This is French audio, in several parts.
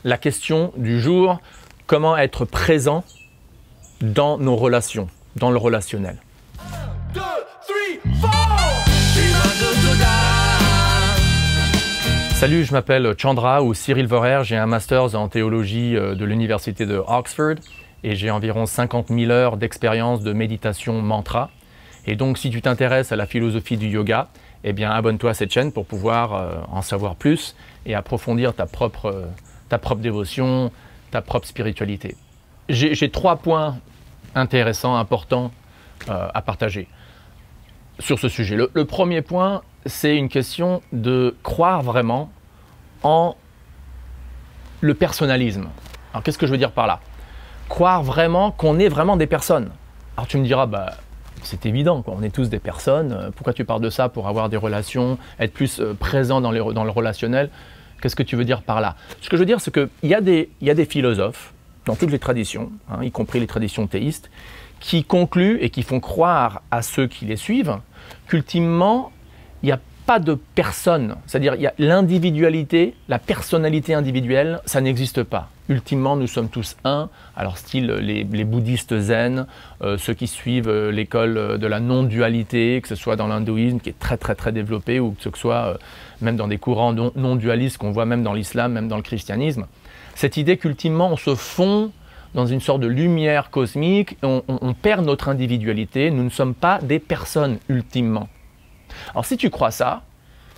la question du jour, comment être présent dans nos relations, dans le relationnel. 1, 2, 3, 4. Salut, je m'appelle Chandra ou Cyril Vorer, j'ai un master en théologie de l'université de Oxford et j'ai environ 50 000 heures d'expérience de méditation mantra. Et donc si tu t'intéresses à la philosophie du yoga, eh bien abonne-toi à cette chaîne pour pouvoir en savoir plus et approfondir ta propre dévotion, ta propre spiritualité. J'ai 3 points intéressants, importants à partager sur ce sujet. Le premier point, c'est une question de croire vraiment en le personnalisme. Alors qu'est-ce que je veux dire par là? Croire vraiment qu'on est vraiment des personnes. Alors tu me diras, bah, c'est évident, quoi. On est tous des personnes. Pourquoi tu parles de ça? Pour avoir des relations, être plus présent dans le relationnel. Qu'est-ce que tu veux dire par là? Ce que je veux dire, c'est qu'il y a des philosophes, dans toutes les traditions, y compris les traditions théistes, qui concluent et qui font croire à ceux qui les suivent qu'ultimement, il n'y a pas de personne. C'est-à-dire, il y a l'individualité, la personnalité individuelle, ça n'existe pas. Ultimement, nous sommes tous un. Alors, style les bouddhistes zen, ceux qui suivent l'école de la non-dualité, que ce soit dans l'hindouisme, qui est très, très, très développé, ou que ce soit même dans des courants non-dualistes qu'on voit même dans l'islam, même dans le christianisme. Cette idée qu'ultimement, on se fond dans une sorte de lumière cosmique, on perd notre individualité, nous ne sommes pas des personnes, ultimement. Alors si tu crois ça,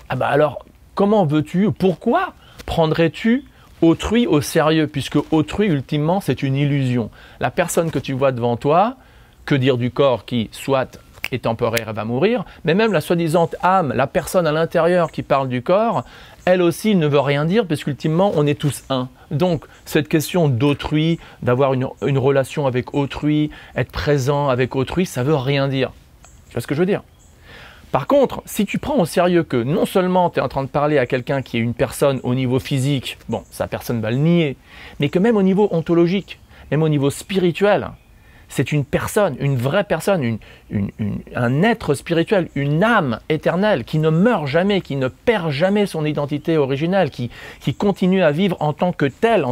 ah bah alors comment veux-tu, pourquoi prendrais-tu autrui au sérieux? Puisque autrui, ultimement, c'est une illusion. La personne que tu vois devant toi, que dire du corps qui, soit est temporaire et va mourir, mais même la soi-disant âme, la personne à l'intérieur qui parle du corps, elle aussi ne veut rien dire, puisqu'ultimement, on est tous un. Donc, cette question d'autrui, d'avoir une relation avec autrui, être présent avec autrui, ça veut rien dire. Tu vois ce que je veux dire? Par contre, si tu prends au sérieux que non seulement tu es en train de parler à quelqu'un qui est une personne au niveau physique, bon, ça personne ne va le nier, mais que même au niveau ontologique, même au niveau spirituel, c'est une personne, une vraie personne, un être spirituel, une âme éternelle qui ne meurt jamais, qui ne perd jamais son identité originelle, qui continue à vivre en tant que telle,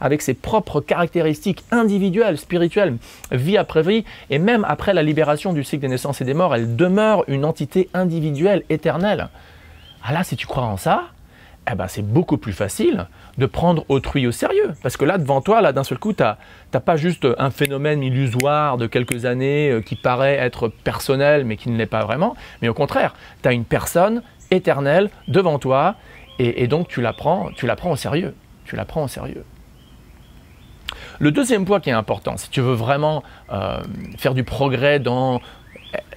avec ses propres caractéristiques individuelles, spirituelles, vie après vie, et même après la libération du cycle des naissances et des morts, elle demeure une entité individuelle, éternelle. Ah là, si tu crois en ça, eh ben, c'est beaucoup plus facile de prendre autrui au sérieux. Parce que là, devant toi, là, d'un seul coup, tu n'as pas juste un phénomène illusoire de quelques années qui paraît être personnel, mais qui ne l'est pas vraiment. Mais au contraire, tu as une personne éternelle devant toi, et donc tu la prends au sérieux. Tu la prends au sérieux. Le deuxième point qui est important, si tu veux vraiment faire du progrès dans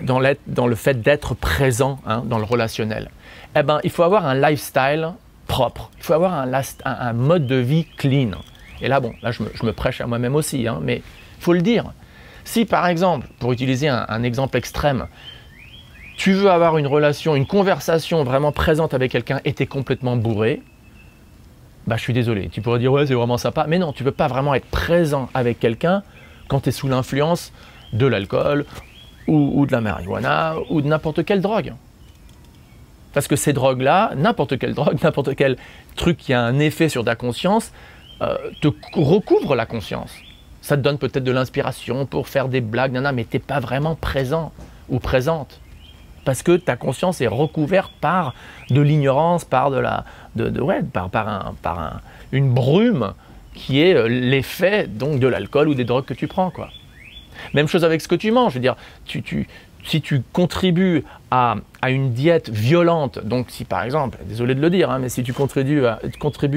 le fait d'être présent dans le relationnel, eh ben, il faut avoir un lifestyle propre. Il faut avoir un mode de vie clean. Et là, bon, là je me prêche à moi-même aussi, mais il faut le dire. Si par exemple, pour utiliser un exemple extrême, tu veux avoir une relation, une conversation vraiment présente avec quelqu'un et tu es complètement bourré, bah je suis désolé. Tu pourrais dire, ouais, c'est vraiment sympa. Mais non, tu ne peux pas vraiment être présent avec quelqu'un quand tu es sous l'influence de l'alcool ou de la marijuana ou de n'importe quelle drogue. Parce que ces drogues-là, n'importe quelle drogue, n'importe quel truc qui a un effet sur ta conscience, te recouvre la conscience. Ça te donne peut-être de l'inspiration pour faire des blagues, mais tu n'es pas vraiment présent ou présente. Parce que ta conscience est recouverte par de l'ignorance, par une brume qui est l'effet donc de l'alcool ou des drogues que tu prends, quoi. Même chose avec ce que tu manges. Je veux dire, si tu contribues à une diète violente, donc si par exemple, désolé de le dire, mais si tu contribues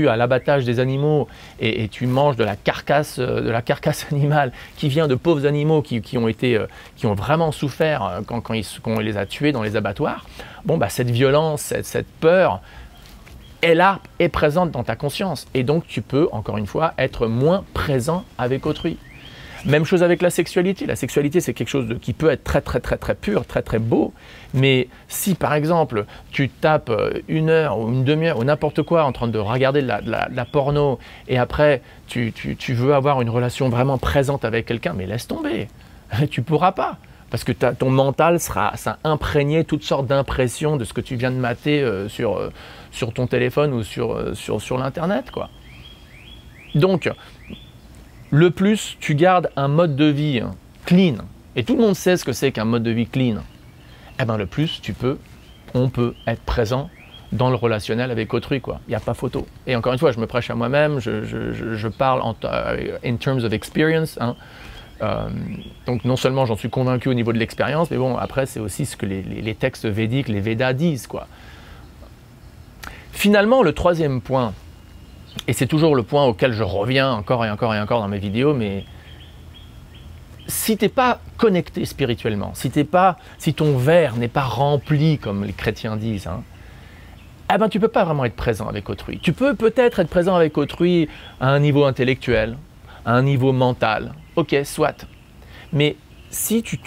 à l'abattage des animaux et tu manges de la carcasse animale qui vient de pauvres animaux qui ont vraiment souffert quand on les a tués dans les abattoirs, bon, bah, cette violence, cette peur, elle est présente dans ta conscience. Et donc tu peux, encore une fois, être moins présent avec autrui. Même chose avec la sexualité. La sexualité, c'est quelque chose qui peut être très, très, très, très pur, très, très beau. Mais si, par exemple, tu tapes 1 heure ou une demi-heure ou n'importe quoi en train de regarder de la porno et après, tu veux avoir une relation vraiment présente avec quelqu'un, mais laisse tomber. Tu ne pourras pas. Parce que ton mental sera imprégné toutes sortes d'impressions de ce que tu viens de mater sur ton téléphone ou sur l'Internet, quoi. Donc, le plus tu gardes un mode de vie clean, et tout le monde sait ce que c'est qu'un mode de vie clean, eh ben le plus on peut être présent dans le relationnel avec autrui, quoi. Il n'y a pas photo. Et encore une fois, je me prêche à moi-même, je parle in terms of experience, hein. Donc non seulement j'en suis convaincu au niveau de l'expérience, mais bon, après c'est aussi ce que les textes védiques, les Védas disent, quoi. Finalement, le troisième point, et c'est toujours le point auquel je reviens encore et encore et encore dans mes vidéos, mais si tu n'es pas connecté spirituellement, si ton verre n'est pas rempli, comme les chrétiens disent, hein, eh ben, tu ne peux pas vraiment être présent avec autrui. Tu peux peut-être être présent avec autrui à un niveau intellectuel, à un niveau mental, ok, soit. Mais si tu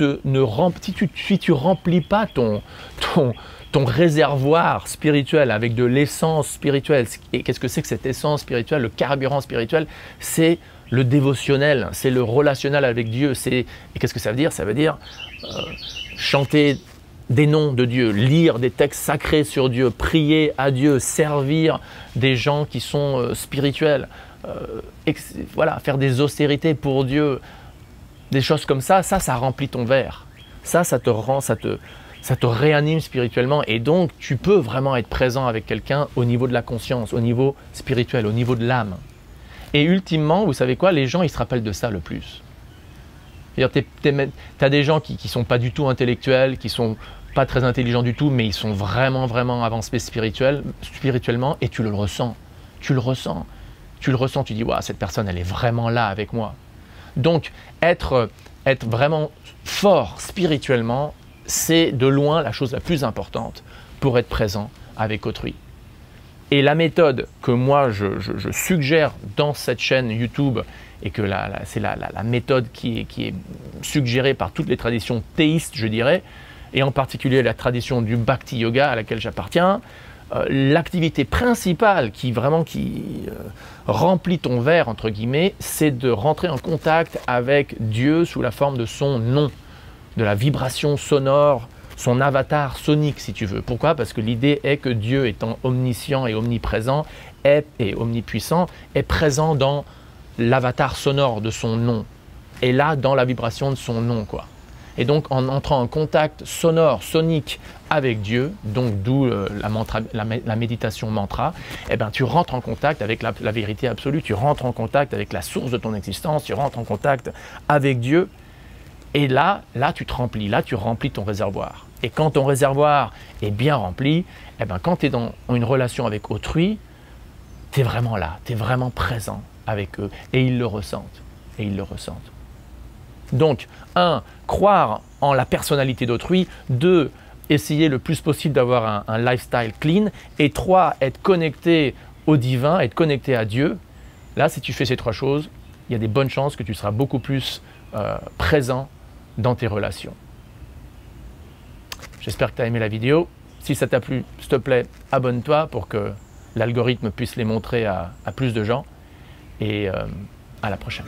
remplis pas ton réservoir spirituel avec de l'essence spirituelle, et qu'est-ce que c'est que cette essence spirituelle, le carburant spirituel? C'est le dévotionnel, c'est le relationnel avec Dieu. Et qu'est-ce que ça veut dire? Ça veut dire chanter des noms de Dieu, lire des textes sacrés sur Dieu, prier à Dieu, servir des gens qui sont spirituels, voilà, faire des austérités pour Dieu, des choses comme ça, ça remplit ton verre. Ça te réanime spirituellement, et donc tu peux vraiment être présent avec quelqu'un au niveau de la conscience, au niveau spirituel, au niveau de l'âme. Et ultimement, vous savez quoi, les gens ils se rappellent de ça le plus. Tu as des gens qui ne sont pas du tout intellectuels, qui ne sont pas très intelligents du tout, mais ils sont vraiment, vraiment avancés spirituellement, et tu le ressens. Tu le ressens. Tu dis, wow, cette personne, elle est vraiment là avec moi. Donc, être vraiment fort spirituellement, c'est de loin la chose la plus importante pour être présent avec autrui. Et la méthode que moi je suggère dans cette chaîne YouTube, et que c'est la méthode qui est suggérée par toutes les traditions théistes, je dirais, et en particulier la tradition du Bhakti Yoga à laquelle j'appartiens, l'activité principale qui remplit ton verre, entre guillemets, c'est de rentrer en contact avec Dieu sous la forme de son nom, de la vibration sonore, son avatar sonique si tu veux. Pourquoi? Parce que l'idée est que Dieu, étant omniscient et omniprésent et omnipuissant, est présent dans l'avatar sonore de son nom, et là dans la vibration de son nom, quoi. Et donc en entrant en contact sonore, sonique avec Dieu, donc d'où la méditation mantra, eh ben, tu rentres en contact avec la vérité absolue, tu rentres en contact avec la source de ton existence, tu rentres en contact avec Dieu, et là tu te remplis, là tu remplis ton réservoir. Et quand ton réservoir est bien rempli, eh ben, quand tu es dans une relation avec autrui, tu es vraiment là, tu es vraiment présent avec eux, et ils le ressentent, et ils le ressentent. Donc, 1, croire en la personnalité d'autrui, 2, essayer le plus possible d'avoir un lifestyle clean, et 3, être connecté au divin, être connecté à Dieu. Là, si tu fais ces 3 choses, il y a des bonnes chances que tu seras beaucoup plus présent dans tes relations. J'espère que tu as aimé la vidéo. Si ça t'a plu, s'il te plaît, abonne-toi pour que l'algorithme puisse les montrer à plus de gens. Et à la prochaine.